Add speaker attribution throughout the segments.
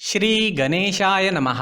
Speaker 1: श्री गणेशाय नमः।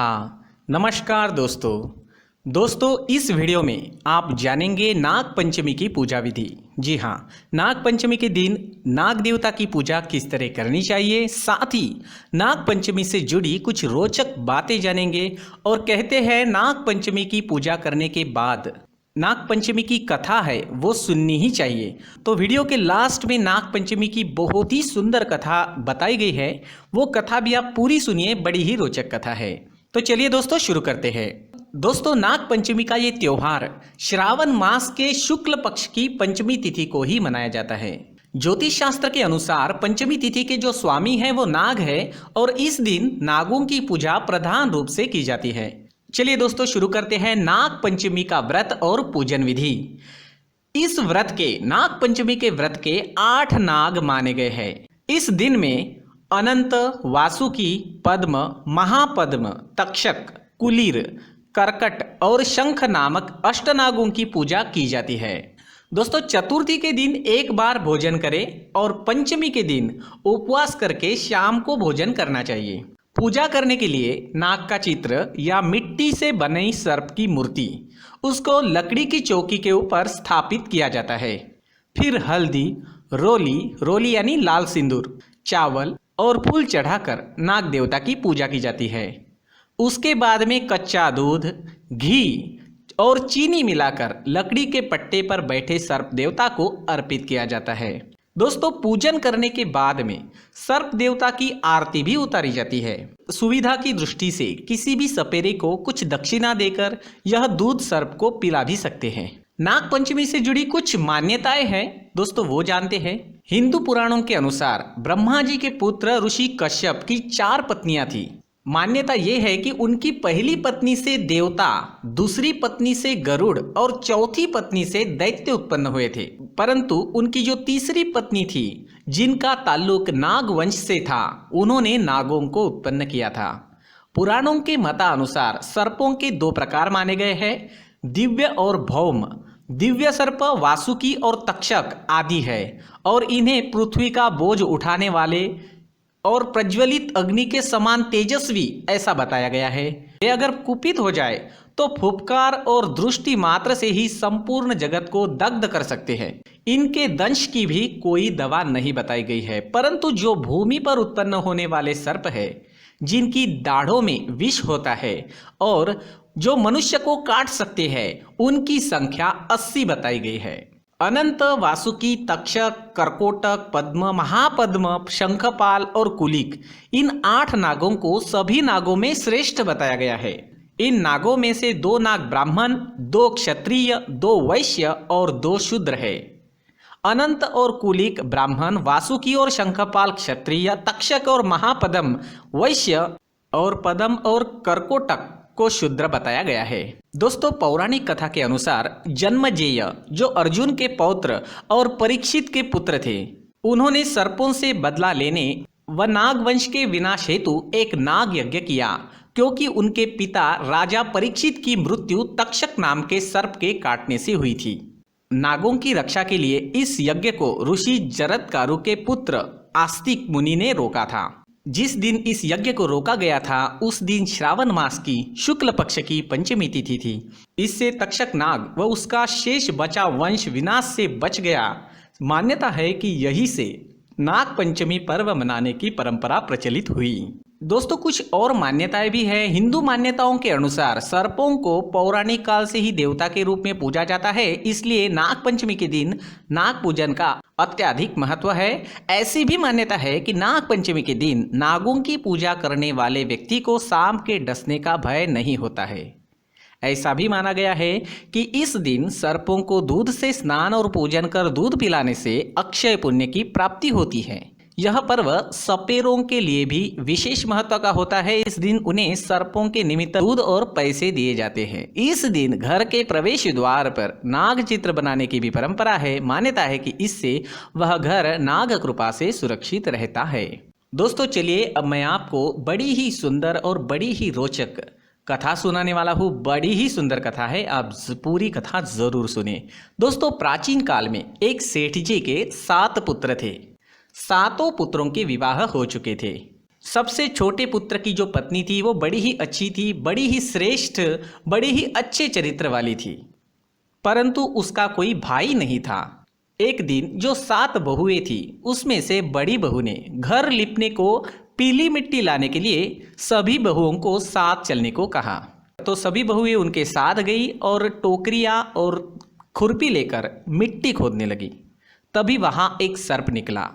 Speaker 1: नमस्कार दोस्तों इस वीडियो में आप जानेंगे नाग पंचमी की पूजा विधि। जी हाँ, नाग पंचमी के दिन नाग देवता की पूजा किस तरह करनी चाहिए, साथ ही नाग पंचमी से जुड़ी कुछ रोचक बातें जानेंगे। और कहते हैं नाग पंचमी की पूजा करने के बाद नाग पंचमी की कथा है वो सुननी ही चाहिए। तो वीडियो के लास्ट में नाग पंचमी की बहुत ही सुंदर कथा बताई गई है, वो कथा भी आप पूरी सुनिए, बड़ी ही रोचक कथा है। तो चलिए दोस्तों शुरू करते हैं। दोस्तों, नाग पंचमी का ये त्योहार श्रावण मास के शुक्ल पक्ष की पंचमी तिथि को ही मनाया जाता है। ज्योतिष शास्त्र के अनुसार पंचमी तिथि के जो स्वामी हैं वो नाग है और इस दिन नागों की पूजा प्रधान रूप से की जाती है। चलिए दोस्तों शुरू करते हैं नाग पंचमी का व्रत और पूजन विधि। इस व्रत के नाग पंचमी के व्रत के 8 नाग माने गए हैं। इस दिन में अनंत, वासुकी, पद्म, महापद्म, तक्षक, कुलीर, कर्कट और शंख नामक अष्टनागों की पूजा की जाती है। दोस्तों, चतुर्थी के दिन एक बार भोजन करें और पंचमी के दिन उपवास करके शाम को भोजन करना चाहिए। पूजा करने के लिए नाग का चित्र या मिट्टी से बनी सर्प की मूर्ति उसको लकड़ी की चौकी के ऊपर स्थापित किया जाता है। फिर हल्दी, रोली यानी लाल सिंदूर, चावल और फूल चढ़ाकर नाग देवता की पूजा की जाती है। उसके बाद में कच्चा दूध, घी और चीनी मिलाकर लकड़ी के पट्टे पर बैठे सर्प देवता को अर्पित किया जाता है। दोस्तों, पूजन करने के बाद में सर्प देवता की आरती भी उतारी जाती है। सुविधा की दृष्टि से किसी भी सपेरे को कुछ दक्षिणा देकर यह दूध सर्प को पिला भी सकते हैं। नाग पंचमी से जुड़ी कुछ मान्यताएं हैं दोस्तों, वो जानते हैं। हिंदू पुराणों के अनुसार ब्रह्मा जी के पुत्र ऋषि कश्यप की 4 पत्नियां थी। मान्यता यह है कि उनकी पहली पत्नी से देवता, दूसरी पत्नी से गरुड़ और चौथी पत्नी से दैत्य उत्पन्न हुए थे। परंतु उनकी जो तीसरी पत्नी थी, जिनका ताल्लुक नाग वंश से था, उन्होंने नागों को उत्पन्न किया था। पुराणों के मतानुसार सर्पों के 2 प्रकार माने गए हैं, दिव्य और भौम। दिव्य सर्प वासुकी और तक्षक आदि है और इन्हें पृथ्वी का बोझ उठाने वाले और प्रज्वलित अग्नि के समान तेजस्वी ऐसा बताया गया है। ये अगर कुपित हो जाए तो फुफकार और दृष्टि मात्र से ही संपूर्ण जगत को दग्ध कर सकते हैं। इनके दंश की भी कोई दवा नहीं बताई गई है। परंतु जो भूमि पर उत्पन्न होने वाले सर्प है, जिनकी दाढ़ों में विष होता है और जो मनुष्य को काट सकते हैं, उनकी संख्या 80 बताई गई है। अनंत, वासुकी, तक्षक, कर्कोटक, पद्म, महापद्म, शंखपाल और कुलिक, इन 8 नागों को सभी नागों में श्रेष्ठ बताया गया है। इन नागों में से 2 नाग ब्राह्मण, 2 क्षत्रिय, 2 वैश्य और 2 शूद्र है। अनंत और कुलिक ब्राह्मण, वासुकी और शंखपाल क्षत्रिय, तक्षक और महापद्म वैश्य और पद्म और कर्कोटक को शूद्र बताया गया है। दोस्तों, पौराणिक कथा के अनुसार जन्मजेय, जो अर्जुन के पौत्र और परीक्षित के पुत्र थे, उन्होंने सर्पों से बदला लेने व नाग वंश के विनाश हेतु एक नाग यज्ञ किया, क्योंकि उनके पिता राजा परीक्षित की मृत्यु तक्षक नाम के सर्प के काटने से हुई थी। नागों की रक्षा के लिए इस यज्ञ को ऋषि जरत्कारु के पुत्र आस्तिक मुनि ने रोका था। जिस दिन इस यज्ञ को रोका गया था, उस दिन श्रावण मास की शुक्ल पक्ष की पंचमी तिथि थी। इससे तक्षक नाग व उसका शेष बचा वंश विनाश से बच गया। मान्यता है कि यही से नाग पंचमी पर्व मनाने की परंपरा प्रचलित हुई। दोस्तों, कुछ और मान्यताएं भी है। हिंदू मान्यताओं के अनुसार सर्पों को पौराणिक काल से ही देवता के रूप में पूजा जाता है, इसलिए नाग पंचमी के दिन नाग पूजन का अत्यधिक महत्व है। ऐसी भी मान्यता है कि नाग पंचमी के दिन नागों की पूजा करने वाले व्यक्ति को सांप के डसने का भय नहीं होता है। ऐसा भी माना गया है कि इस दिन सर्पों को दूध से स्नान और पूजन कर दूध पिलाने से अक्षय पुण्य की प्राप्ति होती है। यह पर्व सपेरों के लिए भी विशेष महत्व का होता है। इस दिन उन्हें सर्पों के निमित्त दूध और पैसे दिए जाते हैं। इस दिन घर के प्रवेश द्वार पर नाग चित्र बनाने की भी परंपरा है। मान्यता है कि इससे वह घर नाग कृपा से सुरक्षित रहता है। दोस्तों, चलिए अब मैं आपको बड़ी ही सुंदर और बड़ी ही रोचक कथा सुनाने वाला हूँ। बड़ी ही सुंदर कथा है, आप पूरी कथा जरूर सुने। दोस्तों, प्राचीन काल में एक सेठ जी के 7 पुत्र थे। 7 पुत्रों के विवाह हो चुके थे। सबसे छोटे पुत्र की जो पत्नी थी वो बड़ी ही अच्छी थी, बड़ी ही श्रेष्ठ, बड़ी ही अच्छे चरित्र वाली थी, परंतु उसका कोई भाई नहीं था। एक दिन जो 7 बहुएं थी उसमें से बड़ी बहू ने घर लिपने को पीली मिट्टी लाने के लिए सभी बहुओं को साथ चलने को कहा। तो सभी बहुएं उनके साथ गई और टोकरियां और खुरपी लेकर मिट्टी खोदने लगी। तभी वहां एक सर्प निकला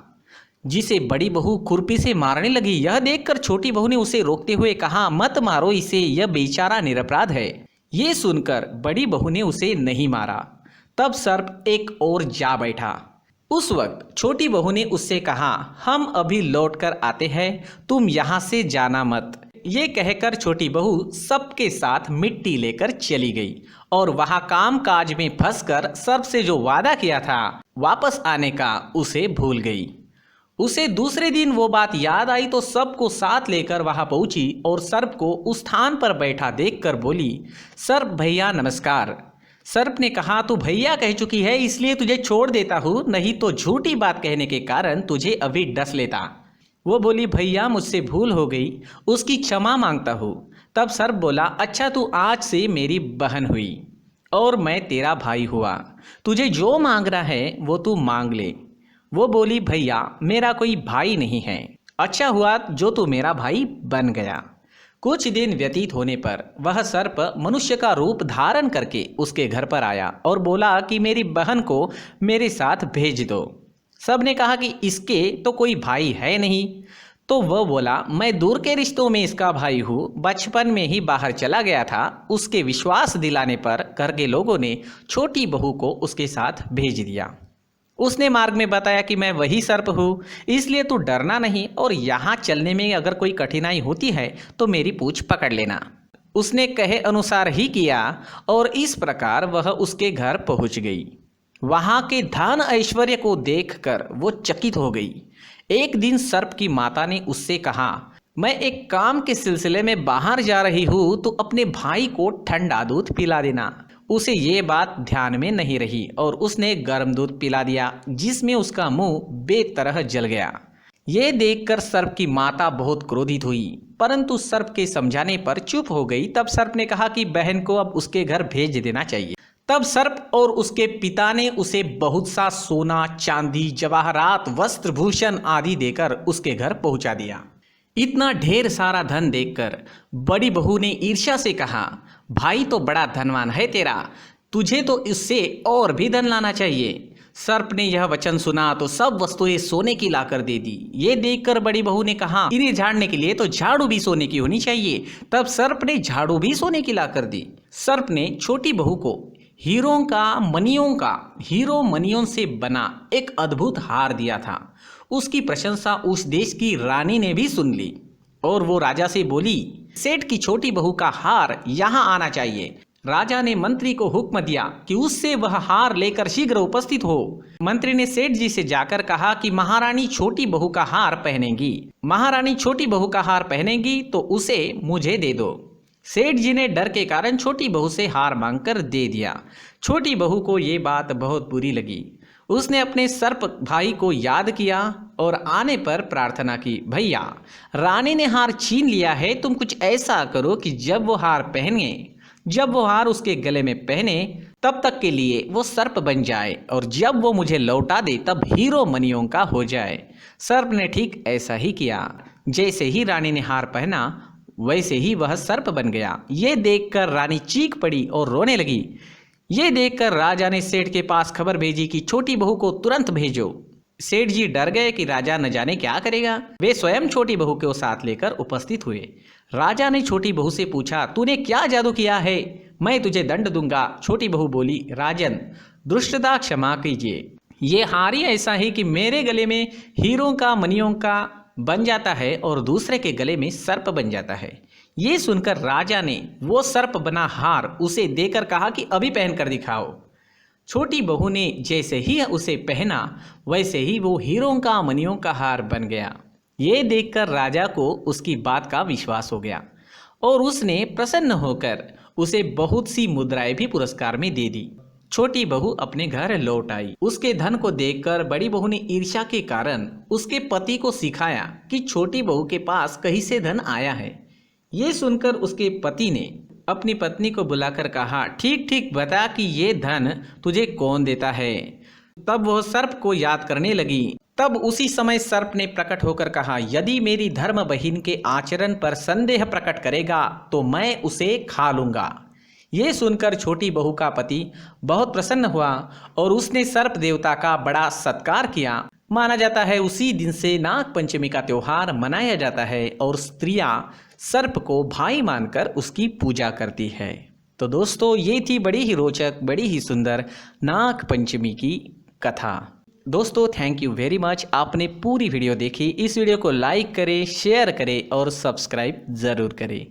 Speaker 1: जिसे बड़ी बहू खुरपी से मारने लगी। यह देखकर छोटी बहू ने उसे रोकते हुए कहा, मत मारो इसे, यह बेचारा निरपराध है। ये सुनकर बड़ी बहू ने उसे नहीं मारा। तब सर्प एक और जा बैठा। उस वक्त छोटी बहू ने उससे कहा, हम अभी लौट कर आते हैं, तुम यहाँ से जाना मत। ये कहकर छोटी बहू सबके साथ मिट्टी लेकर चली गई और वहां काम काज में फंसकर सर्प से जो वादा किया था वापस आने का उसे भूल गई। उसे दूसरे दिन वो बात याद आई तो सबको साथ लेकर वहां पहुंची और सर्प को उस स्थान पर बैठा देखकर बोली, सर्प भैया नमस्कार। सर्प ने कहा, तू भैया कह चुकी है इसलिए तुझे छोड़ देता हूँ, नहीं तो झूठी बात कहने के कारण तुझे अभी डस लेता। वो बोली, भैया मुझसे भूल हो गई, उसकी क्षमा मांगता हूँ। तब सर्प बोला, अच्छा तू आज से मेरी बहन हुई और मैं तेरा भाई हुआ, तुझे जो मांगना है वो तू मांग ले। वो बोली, भैया मेरा कोई भाई नहीं है, अच्छा हुआ जो तू मेरा भाई बन गया। कुछ दिन व्यतीत होने पर वह सर्प मनुष्य का रूप धारण करके उसके घर पर आया और बोला कि मेरी बहन को मेरे साथ भेज दो। सब ने कहा कि इसके तो कोई भाई है नहीं। तो वह बोला, मैं दूर के रिश्तों में इसका भाई हूँ, बचपन में ही बाहर चला गया था। उसके विश्वास दिलाने पर घर के लोगों ने छोटी बहू को उसके साथ भेज दिया। उसने मार्ग में बताया कि मैं वही सर्प हूँ, इसलिए तू डरना नहीं और यहाँ चलने में अगर कोई कठिनाई होती है तो मेरी पूंछ पकड़ लेना। उसने कहे अनुसार ही किया और इस प्रकार वह उसके घर पहुँच गई। वहाँ के धन ऐश्वर्य को देखकर वो चकित हो गई। एक दिन सर्प की माता ने उससे कहा, मैं एक काम के सिलसिले में बाहर जा रही हूँ, तो अपने भाई को ठंडा दूध पिला देना। उसे ये बात ध्यान में नहीं रही और उसने गर्म दूध पिला दिया, जिसमें उसका मुंह बेतरह जल गया। ये देखकर सर्प की माता बहुत क्रोधित हुई, परंतु सर्प के समझाने पर चुप हो गई। तब सर्प ने कहा कि बहन को अब उसके घर भेज देना चाहिए। तब सर्प और उसके पिता ने उसे बहुत सा सोना, चांदी, जवाहरात, वस्त्र, भूषण आदि देकर उसके घर पहुंचा दिया। इतना ढेर सारा धन देखकर बड़ी बहू ने ईर्ष्या से कहा, भाई तो बड़ा धनवान है तेरा, तुझे तो इससे और भी धन लाना चाहिए। सर्प ने यह वचन सुना तो सब वस्तुएं सोने की लाकर दे दी। ये देखकर बड़ी बहू ने कहा, इन्हें झाड़ने के लिए तो झाड़ू भी सोने की होनी चाहिए। तब सर्प ने झाड़ू भी सोने की लाकर दी। सर्प ने छोटी बहू को हीरो मनियों से बना एक अद्भुत हार दिया था। उसकी प्रशंसा उस देश की रानी ने भी सुन ली और वो राजा से बोली, सेठ की छोटी बहू का हार यहाँ आना चाहिए। राजा ने मंत्री को हुक्म दिया कि उससे वह हार लेकर शीघ्र उपस्थित हो। मंत्री ने सेठ जी से जाकर कहा कि महारानी छोटी बहू का हार पहनेगी। महारानी छोटी बहू का हार पहनेगी तो उसे मुझे दे दो। सेठ जी ने डर के कारण छोटी बहू से हार मांगकर दे दिया। छोटी बहू को ये बात बहुत बुरी लगी। उसने अपने सर्प भाई को याद किया और आने पर प्रार्थना की, भैया रानी ने हार छीन लिया है, तुम कुछ ऐसा करो कि जब वो हार उसके गले में पहने तब तक के लिए वो सर्प बन जाए और जब वो मुझे लौटा दे तब हीरो मनियों का हो जाए। सर्प ने ठीक ऐसा ही किया। जैसे ही रानी ने हार पहना वैसे ही वह सर्प बन गया। ये देखकर रानी चीख पड़ी और रोने लगी। ये देखकर राजा ने सेठ के पास खबर भेजी कि छोटी बहू को तुरंत भेजो। सेठ जी डर गए कि राजा न जाने क्या करेगा। वे स्वयं छोटी बहू को साथ लेकर उपस्थित हुए। राजा ने छोटी बहू से पूछा, तूने क्या जादू किया है, मैं तुझे दंड दूंगा। छोटी बहू बोली, राजन दुष्टता क्षमा कीजिए, ये हार ही ऐसा है कि मेरे गले में हीरों का मनियों का बन जाता है और दूसरे के गले में सर्प बन जाता है। ये सुनकर राजा ने वो सर्प बना हार उसे देकर कहा कि अभी पहन कर दिखाओ। छोटी बहू ने जैसे ही उसे पहना वैसे ही वो हीरों का मनियों का हार बन गया। ये देखकर राजा को उसकी बात का विश्वास हो गया और उसने प्रसन्न होकर उसे बहुत सी मुद्राएं भी पुरस्कार में दे दी। छोटी बहू अपने घर लौट आई। उसके धन को देखकर बड़ी बहू ने ईर्ष्या के कारण उसके पति को सिखाया कि छोटी बहू के पास कहीं से धन आया है। ये सुनकर उसके पति ने अपनी पत्नी को बुलाकर कहा, ठीक ठीक बता कि ये धन तुझे कौन देता है। तब वह सर्प को याद करने लगी। तब उसी समय सर्प ने प्रकट होकर कहा, यदि मेरी धर्म बहिन के आचरण पर संदेह प्रकट करेगा तो मैं उसे खा लूंगा। ये सुनकर छोटी बहू का पति बहुत प्रसन्न हुआ और उसने सर्प देवता का बड़ा सत्कार किया। माना जाता है उसी दिन से नाग पंचमी का त्योहार मनाया जाता है और स्त्रियां सर्प को भाई मानकर उसकी पूजा करती है। तो दोस्तों, ये थी बड़ी ही रोचक, बड़ी ही सुंदर नाग पंचमी की कथा। दोस्तों, थैंक यू वेरी मच। आपने पूरी वीडियो देखी। इस वीडियो को लाइक करें, शेयर करें और सब्सक्राइब ज़रूर करें।